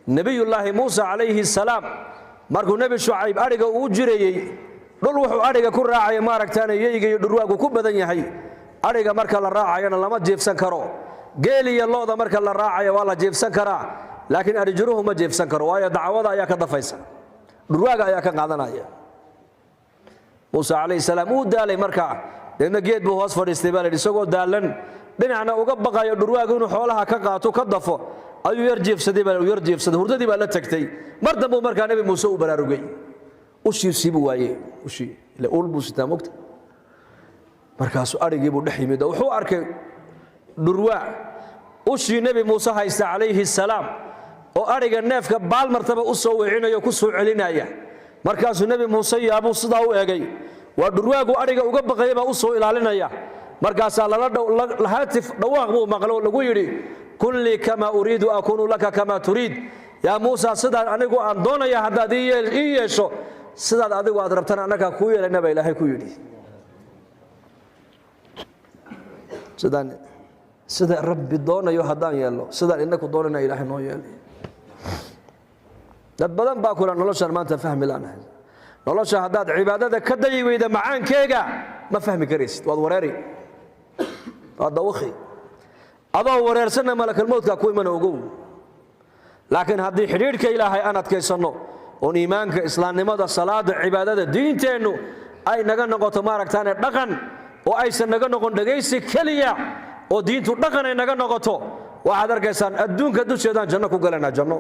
nabiyullaahi muusa calayhi salaam markuu nabi shucayb ariga uu jirayay dhul wuxuu ariga ku raacay maaragtaan yeeyga iyo dhurwaagu ku badan yahay ariga marka la raacayna lama jeefsan karo geel iyo looda marka la raacayo waa la jeefsan karaa laakiin arijuruhu ma jeefsan karo waayo dacwada ayaa ka dafaysa dhurwaaga ayaa ka qaadanaya muusa calayhi salaam uu daalay marka deedna geed buu hoos fadhiistay baa isagoo daalan dhinacna uga baqayo dhurwaagu inuu xoolaha ka qaato ka dafo ayuu yar jeefsaday hurdadii baa la tagtay mar dambe markaa nabi muuse uu baraarugay ushiisii buu waayey ushii ila ul buu sitaa mogta markaasuu arigii buu dhex yimid wuxuu arkay dhurwaa ushii nabi muuse haysta calayhi salaam oo ariga neefka baal martaba u soo weecinayo ku soo celinaya markaasuu nabi muuse yaabuu sidaa u eegay waa dhurwaagu ariga uga baqayay baa u soo ilaalinaya markaasaa haatif dhawaaq buu maqlo lagu yidhi kun lii kama uriidu akuunu laka kama turiid yaa muusa sidaan anigu aan doonaya haddaad ii yeesho sidaad adigu aad rabtana annagaa kuu yeelana baa ilaahay ku yidhi sida rabbi doonayo haddaan yeelno sidaan inaku doonayna ilaahay noo yeelay dad badan baa kula noloshaan maanta fahmi laanahay nolosha haddaad cibaadada ka dayi weyda macaankeega ma fahmi karaysid waad wareeri waad dawakhi adoo wareersanna malakalmowdka ku imana ogow laakiin haddii xidhiidhka ilaahay aan adkaysanno oon iimaanka islaamnimada salaada cibaadada diinteennu ay naga noqoto maaragtaane dhaqan oo aysan naga noqon dhagaysi keliya oo diintu dhaqan ay naga noqoto waxaad arkaysaan adduunka dusheedaan janno ku galanaa janno